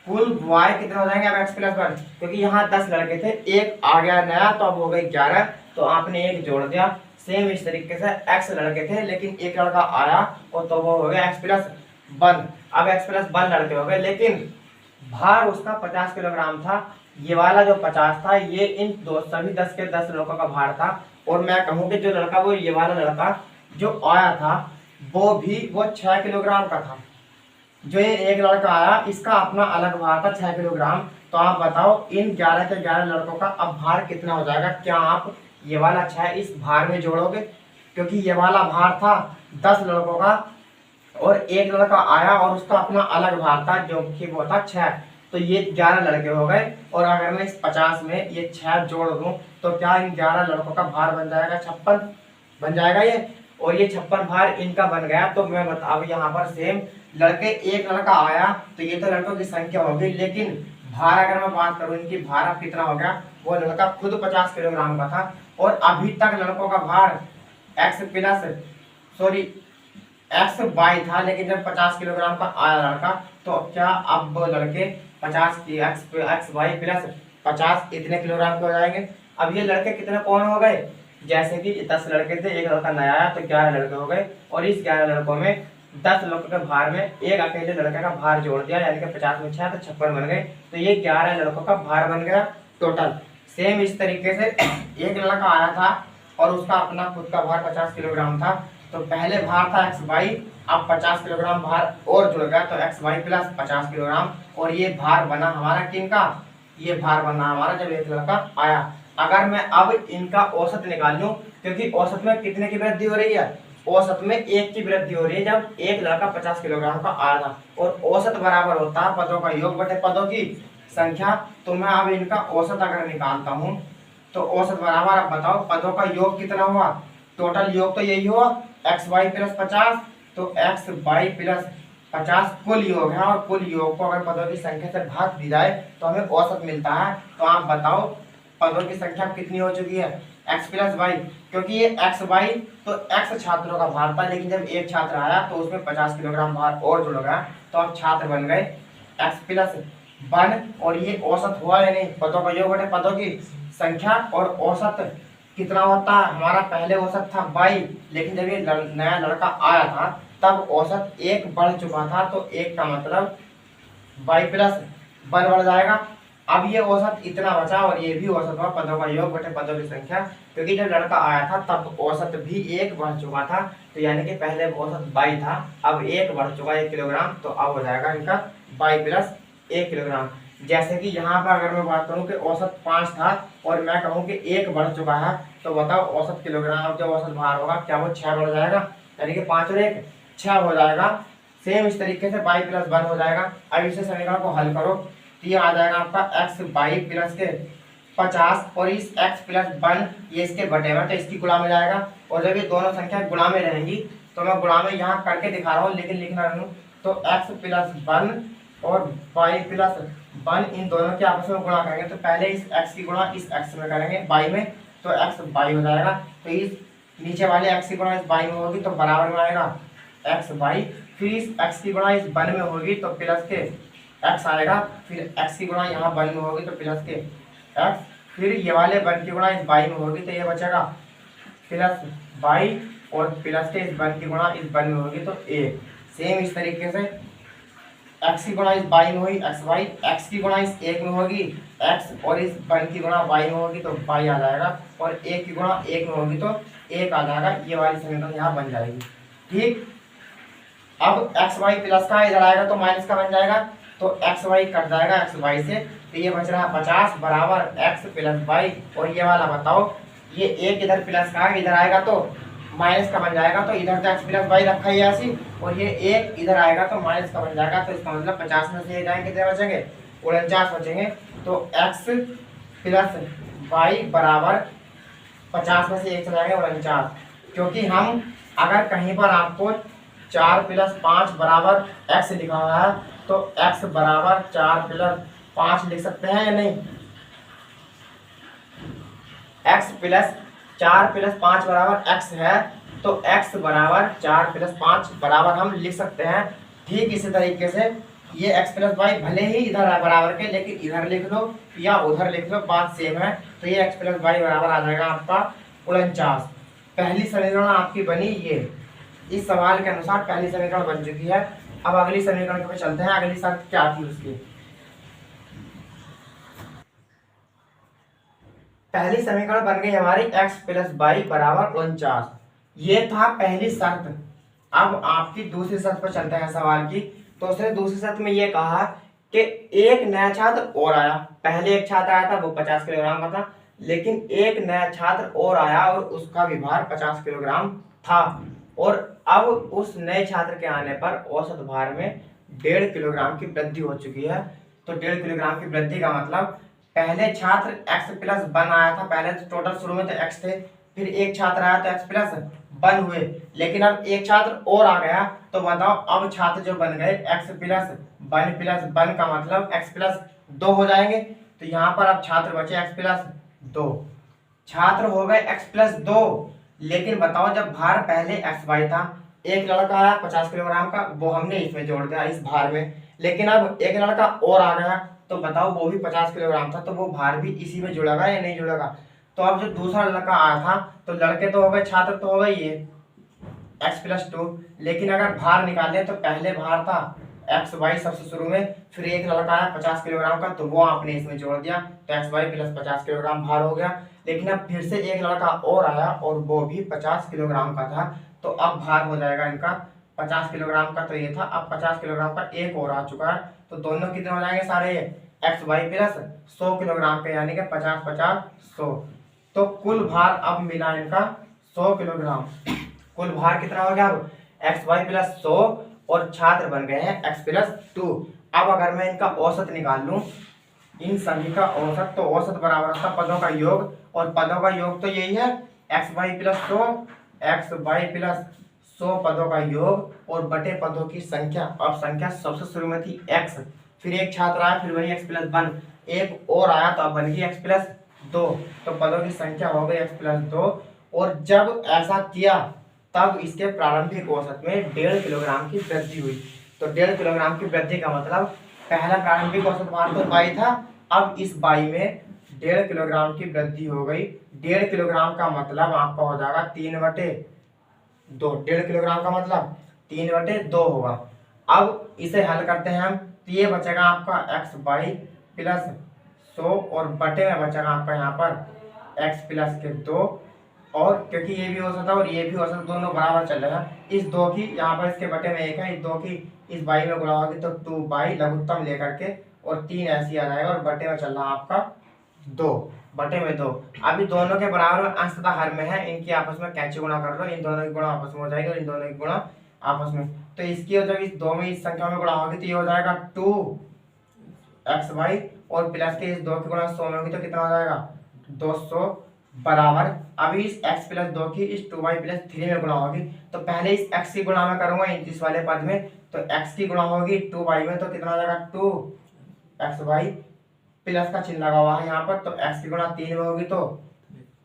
Speaker 1: कुल y कितने हो जाएंगे? अब x + 1, क्योंकि यहाँ 10 लड़के थे, एक आ गया नया तो अब हो गए 11, तो आपने एक जोड़ दिया। सेम इस तरीके से x लड़के थे लेकिन एक लड़का आया और तो वो हो गया x + 1। अब x + 1 लड़के हो गए, लेकिन भार उसका 50 किलोग्राम था। ये वाला जो 50 था ये इन दो सभी 10 के 10 लड़कों का भार था। और मैं कहूँ कि जो लड़का वो ये वाला लड़का जो आया था वो 6 किलोग्राम का था। जो ये एक लड़का आया इसका अपना अलग भार था 6 किलोग्राम। तो आप बताओ इन 11 के 11 लड़कों का अब भार कितना हो जाएगा? क्या आप ये वाला 6 इस भार में जोड़ोगे? क्योंकि ये वाला भार था 10 लड़कों का और एक लड़का आया और उसका अपना अलग भार था जो कि वो था 6। तो ये 11 लड़के हो गए और अगर मैं इस 50 में ये 6 जोड़ दूं तो क्या इन 11 लड़कों का भार बन जाएगा 56 बन जाएगा ये। और ये 56 भार इनका बन गया। तो मैं अब यहाँ पर सेम लड़के, एक लड़का आया तो ये तो लड़कों की संख्या होगी, लेकिन भार अगर मैं बात करूं इनकी, भार अब कितना हो गया, वो लड़का खुद 50 किलोग्राम का था और अभी तक लड़कों का भार X plus sorry X Y था, लेकिन जब 50 किलोग्राम का आया लड़का तो क्या अब लड़के 50 की एक्स वाई प्लस 50 इतने किलोग्राम के हो जाएंगे। अब ये लड़के कितने कौन हो गए, जैसे कि 10 लड़के थे, एक लड़का नया आया तो 11 लड़के हो गए, और इस 11 लड़कों में 10 लड़कों के भार में एक अकेले लड़के का भार जोड़ दिया, यानी कि 50 में 6 तो 56 बन गए। तो ये 11 लड़कों का भार बन गया टोटल। सेम इस तरीके से एक लड़का आया था और उसका अपना खुद का भार 50 किलोग्राम था, तो पहले भार था एक्स वाई, अब 50 किलोग्राम भार और जुड़ गया तो एक्स वाई प्लस 50 किलोग्राम, और ये भार बना हमारा किनका, ये भार बना हमारा जब एक लड़का आया। अगर मैं अब इनका औसत निकाल लूं, क्योंकि औसत में कितने की वृद्धि हो रही है, औसत में 1 की वृद्धि हो रही है जब एक लड़का 50 किलोग्राम का आया था, और औसत बराबर होता है पदों का योग बटे पदों की संख्या। तो मैं अब इनका औसत अगर निकालता हूं तो औसत बराबर, अब बताओ पदों का योग कितना हुआ, टोटल योग तो यही हुआ एक्स वाई प्लस 50, तो एक्स वाई प्लस 50 कुल योग है, और कुल योग को अगर पदों की संख्या से भाग दी जाए तो हमें औसत मिलता है। तो आप बताओ पदों की संख्या कितनी हो चुकी है, एक्स प्लस वाई, क्योंकि ये एक्स वाई तो एक्स छात्रों का भार था, लेकिन जब एक छात्र आया तो उसमें 50 किलोग्राम भार और जुड़ गया, तो अब छात्र बन गए एक्स प्लस 1, और ये औसत हुआ या नहीं, पदों का योग बटे पदों की संख्या। और औसत कितना होता है हमारा, पहले औसत था 22, लेकिन जब ये नया लड़का आया था तब औसत 1 बढ़ चुका था, तो 1 का मतलब वाई प्लस 1 बढ़ जाएगा। अब ये औसत इतना बचा और ये भी औसत हुआ पदों का योग बटे पदों की संख्या, क्योंकि जब लड़का आया था तब औसत भी 1 बढ़ चुका था, तो यानी कि पहले औसत 22 था, अब 1 बढ़ चुका 1 किलोग्राम, तो अब हो जाएगा इनका वाई प्लस 1 किलोग्राम। जैसे कि यहाँ पर अगर मैं बात करूँ कि औसत 5 था और मैं कहूँ कि 1 बढ़ चुका है, तो बताओ औसत किलोग्राम, अब जो औसत भार होगा क्या वो 6 बढ़ जाएगा, यानी कि 5 और 1 6 हो जाएगा। सेम इस तरीके से वाई प्लस 1 हो जाएगा। अब इसे समीकरण को हल करो तो ये आ जाएगा आपका एक्स वाई प्लस के 50, और इस एक्स प्लस 1 ये इसके बटे में, तो इसकी गुणा में जाएगा, और जब ये दोनों संख्या गुणा में रहेंगी तो मैं गुणा में यहाँ करके दिखा रहा हूँ लेकिन लिख रहा हूँ, तो एक्स प्लस 1 और वाई प्लस 1 इन दोनों के आपस में गुणा करेंगे, तो पहले इस एक्स की गुणा इस एक्स में करेंगे वाई में, तो एक्स वाई हो जाएगा, तो इस नीचे वाले एक्स की गुणा इस वाई में होगी तो बराबर में आएगा एक्स वाई, फिर इस एक्स की गुणा इस 1 में होगी तो प्लस के एक्स आएगा, फिर एक्स की गुणा यहाँ 1 में होगी तो प्लस के एक्स, फिर ये वाले 1 की गुणा इस वाई में होगी तो ये बचेगा प्लस वाई, और प्लस के इस 1 की गुणा इस 1 में होगी तो ए। सेम इस तरीके से एक्स की गुणा इस वाई में होगी एक्स वाई, एक्स की गुणा इस 1 में होगी एक्स, और इस 1 की गुणा वाई में होगी तो वाई आ जाएगा, और 1 की गुणा 1 में होगी तो 1 आ जाएगा। ये वाली समीकरण यहाँ बन जाएगी। ठीक, अब एक्स वाई प्लस का इधर आएगा तो माइनस का बन जाएगा, तो एक्स वाई कट जाएगा एक्स वाई से, तो ये बच रहा है 50 बराबर एक्स प्लस वाई, और ये वाला बताओ ये एक इधर प्लस का इधर आएगा तो माइनस का बन जाएगा, तो इधर तो एक्स प्लस वाई रखा ही ऐसी, और ये एक इधर आएगा तो माइनस का बन जाएगा, तो इसका मतलब 50 में से ये जाएंगे कितने बचेंगे, 49 बचेंगे, तो एक्स प्लस वाई बराबर 50 में से 1 चला जाएगा 49, क्योंकि हम अगर कहीं पर आपको 4 प्लस 5 बराबर एक्स लिखा हुआ है तो x बराबर 4 प्लस 5 लिख सकते हैं या नहीं, x प्लस 4 प्लस 5 बराबर x है, तो x बराबर 4 प्लस 5 बराबर हम लिख सकते हैं। ठीक इसी तरीके से ये x प्लस वाई भले ही इधर है बराबर के, लेकिन इधर लिख लो या उधर लिख लो बात सेम है, तो ये x प्लस वाई बराबर आ जाएगा आपका 49। पहली समीकरण आपकी बनी ये, इस सवाल के अनुसार पहली समीकरण बन चुकी है। अब अगली समीकरण पे चलते हैं, अगली शर्त क्या थी उसकी। पहली समीकरण बन गई हमारी x प्लस वाई बराबर 49, ये था पहली शर्त। अब आपकी दूसरी शर्त पर चलते हैं सवाल की। तो उसने दूसरी शर्त में ये कहा कि एक नया छात्र और आया, पहले एक छात्र आया था वो 50 किलोग्राम का था, लेकिन एक नया छात्र और आया और उसका भी भार 50 किलोग्राम था, और अब उस नए छात्र के आने पर औसत भार में 1.5 किलोग्राम की वृद्धि हो चुकी है। तो 1.5 किलोग्राम की वृद्धि का मतलब पहले छात्र x प्लस 1 आया था, पहले तो टोटल शुरू में तो x थे, फिर एक छात्र आया तो x प्लस बन हुए, लेकिन अब एक छात्र और आ गया, तो बताओ अब छात्र जो बन गए x प्लस वन का मतलब x प्लस 2 हो जाएंगे। तो यहाँ पर अब छात्र बचे x प्लस 2, छात्र हो गए x प्लस 2। लेकिन बताओ जब भार पहले x वाई था, एक लड़का आया 50 किलोग्राम का, वो हमने इसमें जोड़ दिया इस भार में, लेकिन अब एक लड़का और आ गया, तो बताओ वो भी 50 किलोग्राम था, तो वो भार भी इसी में जुड़ेगा या नहीं जुड़ेगा। तो अब जो दूसरा लड़का आया था, तो लड़के तो हो गए, छात्र तो हो गए ये x प्लस 2, लेकिन अगर भार निकाले तो पहले भार था एक्स वाई सबसे शुरू में, फिर एक लड़का आया 50 किलोग्राम का, तो वो आपने इसमें जोड़ दिया, तो एक्स वाई प्लस 50 किलोग्राम भार हो गया। लेकिन अब फिर से एक लड़का और आया और वो भी 50 किलोग्राम का था, तो अब भार हो जाएगा इनका 50 किलोग्राम का, तो ये था, अब 50 किलोग्राम का एक और आ चुका है, तो दोनों कितने हो जाएंगे सारे एक्स वाई प्लस 100 किलोग्राम के, यानी कि 50 50 100। तो कुल भार अब मिला इनका 100 किलोग्राम। कुल भार कितना हो गया अब एक्स वाई प्लस 100, और छात्र बन गए हैं x प्लस 2। अब अगर मैं इनका औसत निकाल लूं, इन सभी का औसत, तो औसत बराबर होता पदों का योग, और पदों का योग तो यही है एक्स वाई प्लस 100 पदों का योग, और बटे पदों की संख्या। अब संख्या सबसे शुरू में थी x, फिर एक छात्र आया, फिर वही x प्लस 1, एक और आया, तो अब बन गई x प्लस 2, तो पदों की संख्या हो गई x प्लस 2। और जब ऐसा किया तब इसके प्रारंभिक औसत में 1.5 किलोग्राम की वृद्धि हुई। तो 1.5 किलोग्राम की वृद्धि का मतलब पहला प्रारंभिक औसत भार तो 22 था, अब इस 22 में 1.5 किलोग्राम की वृद्धि हो गई। 1.5 किलोग्राम का मतलब आपका हो जाएगा 3/2, 1.5 किलोग्राम का मतलब 3/2 होगा। अब इसे हल करते हैं हम, तो ये बचेगा आपका एक्स वाई प्लस 100, और बटे में बचेगा आपका यहाँ पर एक्स प्लस के 2, और क्योंकि ये भी औसत है और ये भी औसत, दोनों बराबर चल रहा है, इस 2 की यहाँ पर इसके बटे में 1 है, इस 2 की इस बाई में गुणा होगी, तो 2 बाई लघुत्तम लेकर के, और 3 ऐसी आ जाएगा, और बटे में चल रहा आपका 2, बटे में 2। अभी दोनों के बराबर में अंश तथा हर में है, इनकी आपस में कैंची गुणा कर लो, इन दोनों की गुणा आपस में हो जाएगी, और इन दोनों की गुणा आपस में, तो इसकी जब इस 2 में इस संख्या में गुणा होगी, तो ये हो जाएगा 2x और प्लस के इस 2 की गुणा 100 में होगी, तो कितना हो जाएगा 200 बराबर। अभी इस x प्लस 2 की इस 2y प्लस 3 में गुणा होगी, तो पहले इस x की गुणा में करूंगा इस वाले पद में, तो x की गुणा होगी 2y में, तो कितना हो जाएगा 2xy, प्लस का चिन्ह लगा हुआ है यहाँ पर, तो x की गुणा 3 में होगी तो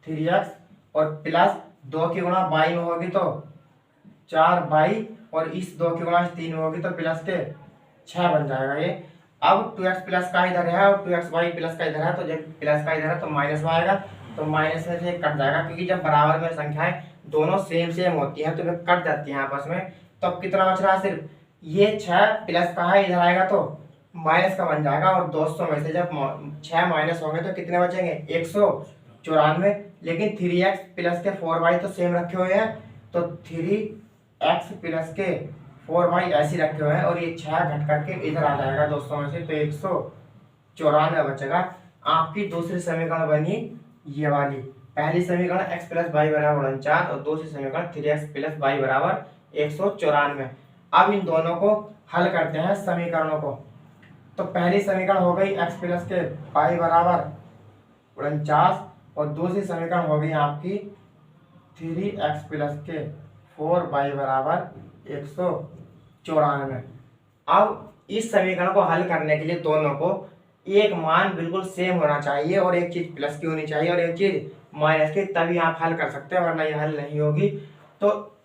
Speaker 1: 3x, और प्लस 2 की गुणा y में होगी तो 4y, और इस 2 की गुणा 3 में होगी तो प्लस के 6 बन जाएगा ये। अब 2x प्लस का इधर है और 2xy प्लस का इधर है, तो जब प्लस का इधर है तो माइनस में आएगा, तो माइनस में से कट जाएगा, क्योंकि जब बराबर में संख्याएं दोनों सेम होती हैं तो वे कट जाती हैं आपस में। तो अब कितना बच रहा है, सिर्फ ये 6 प्लस का है, इधर आएगा तो माइनस का बन जाएगा, और 200 में से जब 6 माइनस होंगे तो कितने बचेंगे 194। लेकिन 3x प्लस के 4y तो सेम रखे हुए हैं, तो 3x प्लस के 4y ऐसे रखे हुए हैं, और ये 6 घट करके इधर आ जाएगा 200 में से, तो 194 बचेगा। आपकी दूसरी समीकरण बनी ये वाली। पहली समीकरण x प्लस वाई बराबर 49, और दूसरी समीकरण 3x प्लस वाई बराबर 194। अब इन दोनों को हल करते हैं समीकरणों को। तो पहली समीकरण हो गई x प्लस के वाई बराबर 49, और दूसरी समीकरण हो गई आपकी 3x प्लस के 4y बराबर 194। अब इस समीकरण को हल करने के लिए दोनों को एक मान बिल्कुल सेम होना चाहिए, और एक चीज प्लस की होनी चाहिए और एक चीज माइनस की, तभी आप हल कर सकते हैं, वरना ये हल नहीं होगी। तो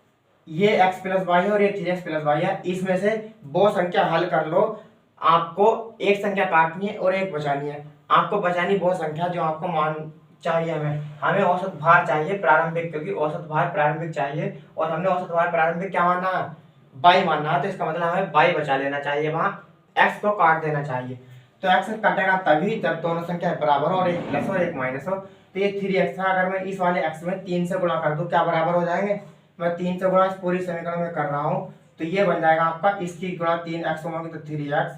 Speaker 1: ये x प्लस वाई है और ये 3x प्लस वाई है, इसमें से वो संख्या हल कर लो। आपको एक संख्या काटनी है और एक बचानी है। आपको बचानी वो संख्या जो आपको मान चाहिए, हमें औसत भार चाहिए प्रारंभिक, क्योंकि औसत भार प्रारंभिक चाहिए, और हमने औसत भार प्रारंभिक क्या मानना है, बाई मानना है, तो इसका मतलब हमें बाई बचा लेना चाहिए, वहां x को काट देना चाहिए। तो x कटेगा तभी जब दोनों संख्या बराबर हो और एक प्लस हो और एक माइनस हो। तो ये 3x था, अगर मैं इस वाले x में 3 से गुणा कर दूं, क्या बराबर हो जाएंगे, मैं 3 से गुणा इस पूरी समीकरण में कर रहा हूँ, तो ये बन जाएगा आपका, इसकी गुणा 3x होगी तो 3x,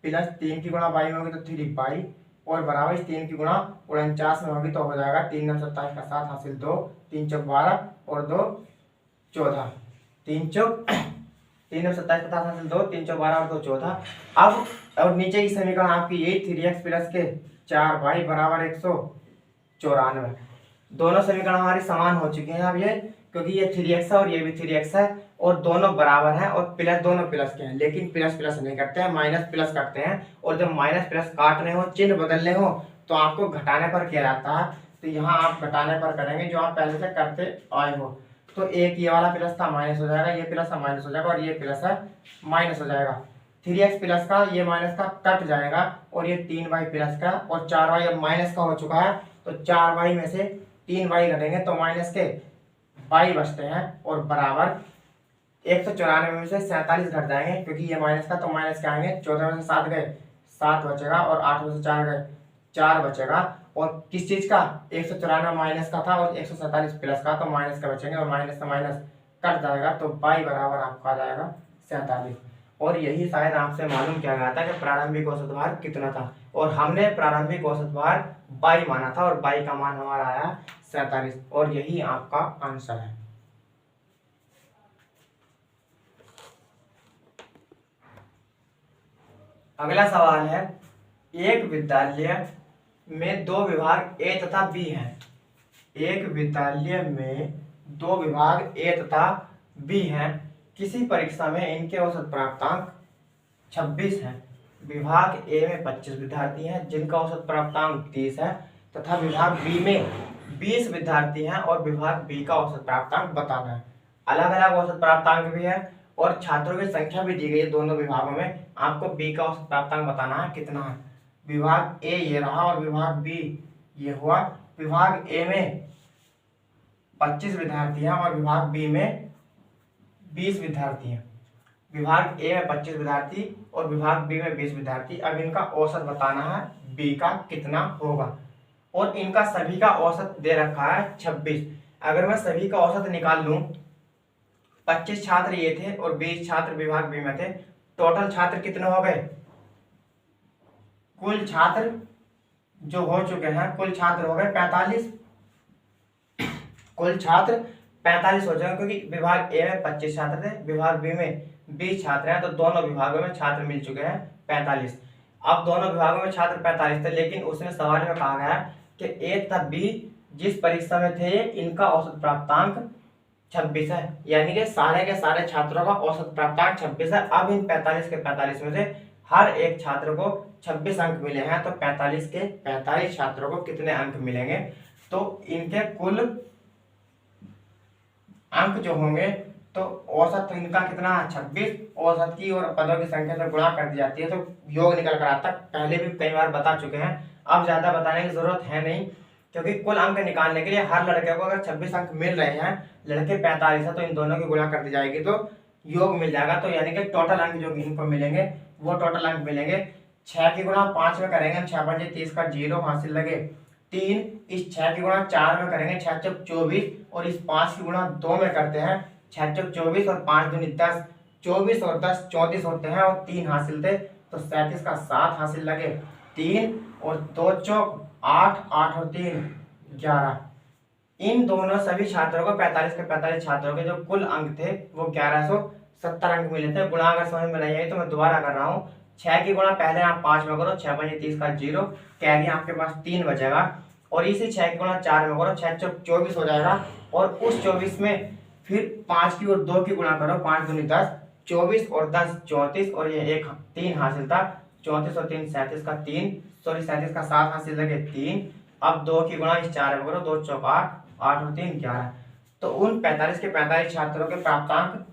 Speaker 1: प्लस 3 की गुणा y में होगी तो 3y, और बराबर इस 3 की गुणा 49 में होगी, तो हो जाएगा 3 9 27 का 7 हासिल 2, 3 चौक 12 और 2 14, 3 चौक 3 9 27 50 हासिल 2, 3 चौक 12 और 2 14। अब और नीचे की समीकरण आपकी यही 3x प्लस के 4y बराबर 194। दोनों समीकरण हमारी समान हो चुके हैं अब ये, क्योंकि ये 3x है और ये भी 3x है और दोनों बराबर हैं और प्लस दोनों प्लस के हैं, लेकिन प्लस प्लस नहीं करते हैं, माइनस प्लस करते हैं। और जब माइनस प्लस काटने हो, चिन्ह बदलने हो, तो आपको घटाने पर किया जाता है। तो यहाँ आप घटाने पर करेंगे जो आप पहले से करते आए हो। तो एक ये वाला प्लस था माइनस हो जाएगा, ये प्लस था माइनस हो जाएगा और ये प्लस है माइनस हो जाएगा। 3x प्लस का ये माइनस का कट जाएगा और ये 3y प्लस का और 4y अब माइनस का हो चुका है, तो 4y में से 3y घटेंगे तो माइनस के y बचते हैं और बराबर 194 में से 47 घट जाएंगे, क्योंकि ये माइनस का तो माइनस के आएंगे। 14 में से 7 गए 7 बचेगा और 8 में से 4 गए 4 बचेगा। और किस चीज का 194 माइनस का था और 147 प्लस का, तो माइनस का बचेंगे और माइनस से माइनस कट जाएगा, तो y बराबर आपका आ जाएगा 47। और यही शायद आपसे मालूम किया गया था कि प्रारंभिक औसत भार कितना था, और हमने प्रारंभिक औसत भार y माना था और y का मान हमारा आया 47, और यही आपका आंसर है। अगला सवाल है, एक विद्यालय में दो विभाग ए तथा बी हैं। एक विद्यालय में दो विभाग ए तथा बी हैं। किसी परीक्षा में इनके औसत प्राप्तांक 26 हैं। विभाग ए में 25 विद्यार्थी हैं जिनका औसत प्राप्तांक 30 है, तथा विभाग बी में 20 विद्यार्थी हैं और विभाग बी का औसत प्राप्तांक बताना है। अलग अलग औसत प्राप्तांक भी है और छात्रों की संख्या भी दी गई है दोनों विभागों में। आपको बी का औसत प्राप्तांक बताना है कितना है। विभाग ए ये रहा और विभाग बी ये हुआ। विभाग ए में 25 विद्यार्थी हैं और विभाग बी में 20 विद्यार्थी हैं। विभाग ए में 25 विद्यार्थी और विभाग बी में 20 विद्यार्थी। अब इनका औसत बताना है बी का कितना होगा, और इनका सभी का औसत दे रखा है 26। अगर मैं सभी का औसत निकाल लूं, 25 छात्र ये थे और 20 छात्र विभाग बी में थे, टोटल छात्र कितने हो गए? कुल छात्र जो हो चुके हैं, कुल छात्र हो गए 45। कुल छात्र 45 हो जाएंगे, क्योंकि विभाग ए में 25 छात्र थे, विभाग बी में 20 छात्र हैं, तो दोनों विभागों में छात्र मिल चुके हैं 45। अब दोनों विभागों में छात्र 45 थे, लेकिन उसमें सवाल में कहा गया कि ए तथा बी जिस परीक्षा में थे इनका औसत प्राप्तांक 26 है, यानी कि सारे के सारे छात्रों का औसत प्राप्तांक 26 है। अब इन 45 के 45 में से हर एक छात्र को 26 अंक मिले हैं, तो 45 के 45 छात्रों को कितने अंक मिलेंगे? तो इनके कुल अंक जो होंगे, तो औसत इनका कितना 26, औसत की और पदों की संख्या से गुणा कर दी जाती है, तो योग निकल कर आता है। पहले भी कई बार बता चुके हैं, अब ज्यादा बताने की जरूरत है नहीं, क्योंकि कुल अंक निकालने के लिए हर लड़के को अगर 26 अंक मिल रहे हैं, लड़के 45 है, तो इन दोनों की गुणा कर दी जाएगी तो योग मिल जाएगा। तो यानी कि टोटल अंक जो इनको मिलेंगे वो टोटल अंक मिलेंगे 6 की गुणा 5 में करेंगे, 6 5 30 का 0 हासिल लगे 3। इस 6 की गुणा 4 में करेंगे, 6 चौक 24, और इस 5 की गुणा 2 में करते हैं, 6 चौक 24 और 5 दूनी 10, 24 और 10 34 होते हैं और 3 हासिल थे, तो 37 का 7 हासिल लगे 3, और 2 चौक 8, 8 और 3 11। इन दोनों सभी छात्रों को 45 के 45 छात्रों के जो कुल अंक थे वो 1170 अंक मिले थे। गुणा अगर समझ में नहीं आई तो मैं दोबारा कर रहा हूँ। 6 की गुणा पहले आप 5 में करो, 6 5 30 का 0, कैरी आपके पास 3 बचेगा, और इसी 6 की गुणा 4 में करो, 6 चौक 24 हो जाएगा, और उस 24 में फिर 5 की और 2 की गुणा करो, 5 दूनी 10, 24 और 10 34, और ये एक 3 हासिल था, 34 और 3 37 का 3, सॉरी 37 का 7 हासिल लगे 3। अब 2 की गुणा इस 4 में करो, 2 चौक 8, 8 और 3 11। तो उन 45 के 45 छात्रों के प्राप्तांक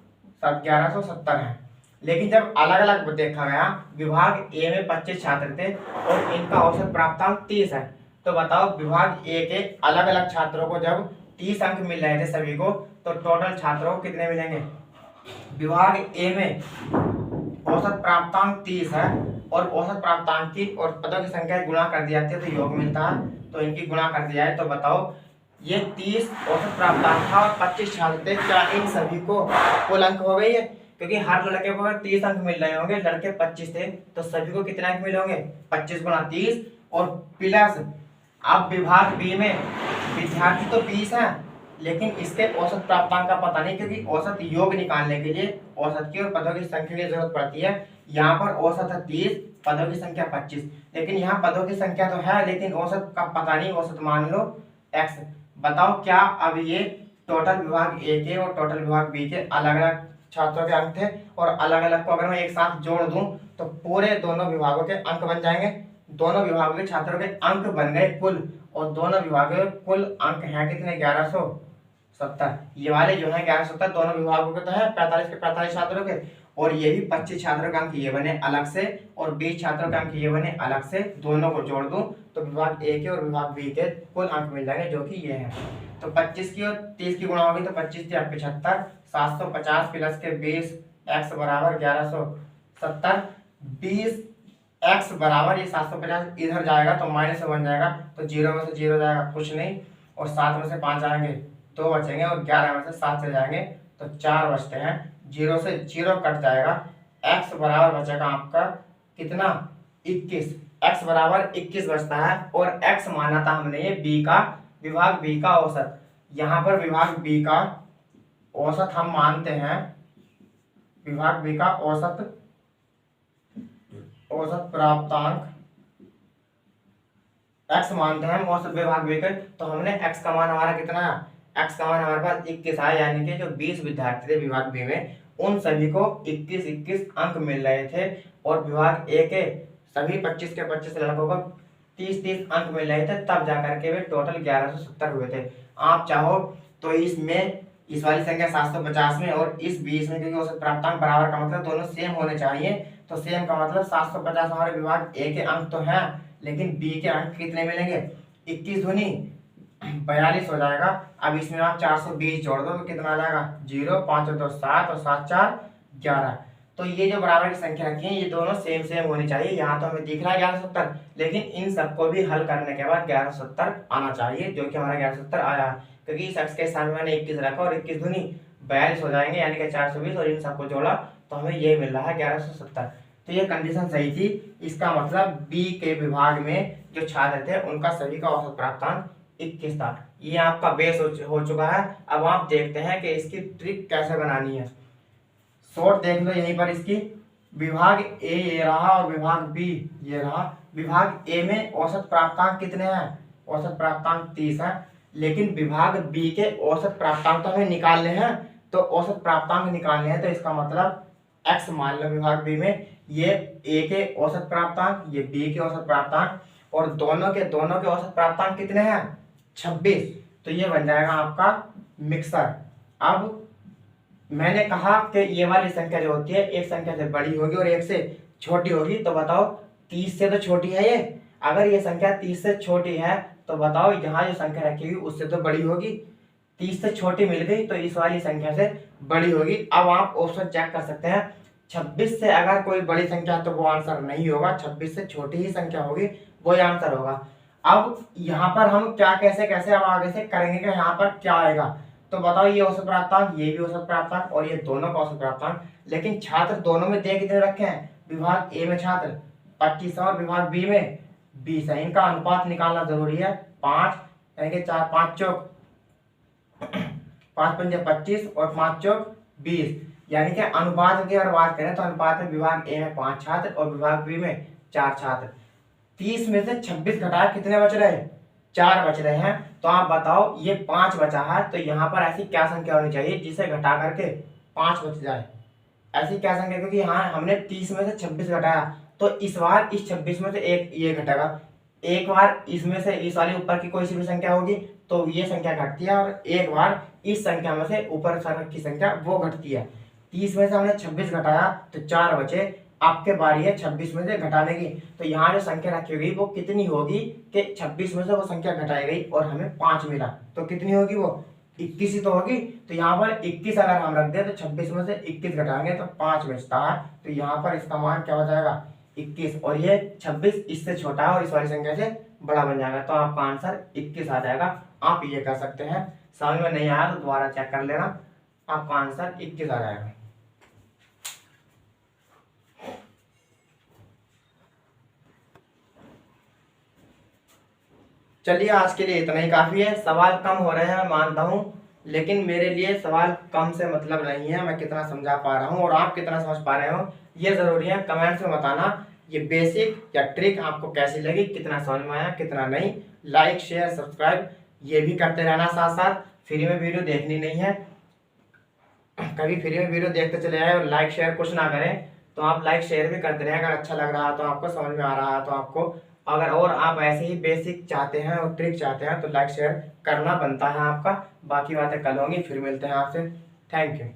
Speaker 1: 1170 हैं। लेकिन जब अलग अलग देखा गया, विभाग ए में 25 छात्र थे और इनका औसत प्राप्तांक 30 है, तो बताओ विभाग ए के अलग अलग छात्रों को जब 30 अंक मिल रहे थे सभी को, तो टोटल छात्रों को कितने मिलेंगे? विभाग ए में औसत प्राप्तांक 30 है और औसत प्राप्तांक की और पदों की संख्या गुणा कर दी जाती है तो योग मिलता है, तो इनकी गुणा कर दिया है। तो बताओ ये 30 औसत प्राप्तांक था और 25 छात्र थे, क्या इन सभी को कुल अंक हो गई है? क्योंकि हर लड़के को अगर 30 अंक मिल रहे होंगे, लड़के 25 थे, तो सभी को कितने अंक मिले होंगे? 25 गुणा 30 और प्लस। अब विभाग बी में विद्यार्थी तो 20 है, लेकिन इसके औसत प्राप्तांक का पता नहीं, क्योंकि औसत योग निकालने के लिए औसत की और पदों की संख्या की जरूरत पड़ती है। यहाँ पर औसत है 30, पदों की संख्या 25, लेकिन यहाँ पदों की संख्या तो है लेकिन औसत का पता नहीं, औसत मान लो x। बताओ क्या अब ये टोटल विभाग ए के और टोटल विभाग बी के अलग अलग छात्रों के अंक थे, और अलग अलग को अगर मैं एक साथ जोड़ दूं तो पूरे दोनों विभागों के अंक बन जाएंगे। दोनों विभागों के छात्रों के अंक बन गए कुल, और दोनों विभागों के कुल अंक हैं कितने, 1170। ये वाले जो है 1170 दोनों विभागों के तो है 45 के 45 छात्रों के, और ये भी 25 छात्रों के अंक ये बने अलग से, और 20 छात्रों के अंक ये बने अलग से। दोनों को जोड़ दूं तो विभाग ए के और विभाग बी के कुल अंक मिल जाएंगे, जो कि ये है। तो 25 की और 30 की गुणा होगी तो 25 × 75, 750 प्लस के 20, x बराबर 1170। 20 x बराबर ये 750 इधर जाएगा तो माइनस से बन जाएगा, तो 0 में से 0 जाएगा कुछ नहीं, और 7 में से 5 आएंगे 2 बचेंगे, और 11 में से 7 चले जाएंगे तो 4 बचते हैं। 0 से 0 कट जाएगा, x बराबर बचेगा आपका कितना, 21। x बराबर 21 बचता है, और x माना था हमने ये b का, विभाग बी का औसत। यहाँ पर विभाग बी का औसत हम मानते हैं, विभाग बी का औसत प्राप्तांक x मानते हैं हम औसत विभाग बी के। तो हमने x का मान हमारा कितना है, x का मान हमारे पास 21 आया, यानी कि जो 20 विद्यार्थी थे विभाग बी में उन सभी को 21 अंक मिल रहे थे, और विभाग ए के सभी 25 के 25 लड़कों को 30 अंक मिल रहे थे, तब जाकर के वे टोटल 1170 हुए थे। आप चाहो तो इसमें इस वाली संख्या 750 में और इस 20 में, क्योंकि औसत प्राप्तांक बराबर का मतलब दोनों सेम होने चाहिए, तो सेम का मतलब 750 हमारे विभाग ए के अंक तो हैं, लेकिन बी के अंक कितने मिलेंगे, 21 दूनी 42 हो जाएगा। अब इसमें आप 420 जोड़ दो तो कितना आ जाएगा, 0, 5 और 2 7 और 7 4 11। तो ये जो बराबर की संख्या रखी है ये दोनों सेम होनी चाहिए। यहाँ तो हमें दिख रहा है 1170, लेकिन इन सबको भी हल करने के बाद 1170 आना चाहिए, जो कि हमारा 1170 आया है, क्योंकि इस अक्ष के स्थान में मैंने 21 रखा और 21 दूनी 42 हो जाएंगे, यानी कि 420, और इन सबको जोड़ा तो हमें ये मिल रहा है 1170। तो ये कंडीशन सही थी। इसका मतलब बी के विभाग में जो छात्र थे उनका सभी का औसत प्राप्तांक 21 था। ये आपका बेस हो चुका है। अब आप देखते हैं कि इसकी ट्रिक कैसे बनानी है। शॉर्ट देख लो यहीं पर इसकी, विभाग ए ये रहा और विभाग बी ये रहा। विभाग ए में औसत प्राप्तांक कितने हैं, औसत प्राप्तांक 30 है, लेकिन विभाग बी के औसत प्राप्तांक तो हमें निकालने हैं, तो औसत प्राप्तांक निकालने हैं, तो इसका मतलब x मान लो विभाग बी में, ये ए के औसत प्राप्तांक, ये बी के औसत प्राप्तांक, और दोनों के औसत प्राप्तांक कितने हैं, 26। तो ये बन जाएगा आपका मिक्सर। अब मैंने कहा कि ये वाली संख्या जो होती है एक संख्या से बड़ी होगी और एक से छोटी होगी, तो बताओ 30 से तो छोटी है ये। अगर ये संख्या 30 से छोटी है तो बताओ यहाँ जो संख्या रखी हुई उससे तो बड़ी होगी। 30 से छोटी मिल गई तो इस वाली संख्या से बड़ी होगी। अब आप ऑप्शन चेक कर सकते हैं, 26 से अगर कोई बड़ी संख्या तो वो आंसर नहीं होगा, 26 से छोटी ही संख्या होगी वही आंसर होगा। अब यहाँ पर हम क्या कैसे अब आगे से करेंगे कि यहाँ पर क्या आएगा। तो बताओ ये औसत प्राप्तांक, ये भी औसत प्राप्तांक, और ये दोनों का औसत प्राप्तांक, लेकिन छात्र दोनों में दे कितने रखे हैं, विभाग ए में छात्र 25 और विभाग बी में 20 है। इनका अनुपात निकालना जरूरी है, 5 यानी कि 4 5 चौक 5 पंजे 25 और 5 चौक 20, यानी कि अनुपात की अगर बात करें तो अनुपात में विभाग ए में 5 छात्र और विभाग बी में 4 छात्र। 30 में से 26 घटाया कितने बच रहे, 4 बच रहे हैं। तो आप बताओ ये 5 बचा है, तो यहाँ पर ऐसी क्या संख्या होनी चाहिए जिसे घटा करके 5 बच जाए, ऐसी क्या संख्या, क्योंकि यहाँ हमने 30 में से 26 घटाया, तो इस बार इस 26 में से एक ये घटेगा, एक बार इसमें से इस वाली ऊपर की कोई सी भी संख्या होगी तो ये संख्या घटती है, और एक बार इस संख्या में से ऊपर की संख्या वो घटती है। 30 में से हमने 26 घटाया तो 4 बचे, आपके बारी है 26 में से घटाने की। तो यहाँ जो संख्या रखी गई वो कितनी होगी कि 26 में से वो संख्या घटाई गई और हमें 5 मिला, तो कितनी होगी वो 21 ही तो होगी। तो यहाँ पर 21 अगर हम रख दें तो 26 में से 21 घटाएंगे तो 5 बचता है, तो यहाँ पर इसका मान क्या हो जाएगा 21, और ये 26 इससे छोटा है और इस वाली संख्या से बड़ा बन जाएगा, तो आपका आंसर 21 आ जाएगा। आप ये कर सकते हैं, समझ में नहीं आया तो दोबारा चेक कर लेना, आपका आंसर 21 आ जाएगा। चलिए आज के लिए इतना ही काफी है। सवाल कम हो रहे हैं मानता हूँ, लेकिन मेरे लिए सवाल कम से मतलब नहीं है, मैं कितना समझा पा रहा हूँ और आप कितना समझ पा रहे हो ये जरूरी है। कमेंट्स में बताना ये बेसिक या ट्रिक आपको कैसी लगी, कितना समझ में आया कितना नहीं। लाइक शेयर सब्सक्राइब ये भी करते रहना साथ साथ। फ्री में वीडियो देखनी नहीं है, कभी फ्री में वीडियो देखते चले आए और लाइक शेयर कुछ ना करें, तो आप लाइक शेयर भी करते रहें। अगर अच्छा लग रहा है तो आपको, समझ में आ रहा है तो आपको, अगर और आप ऐसे ही बेसिक चाहते हैं और ट्रिक चाहते हैं तो लाइक शेयर करना बनता है आपका। बाकी बातें कल होंगी, फिर मिलते हैं आपसे। Thank you.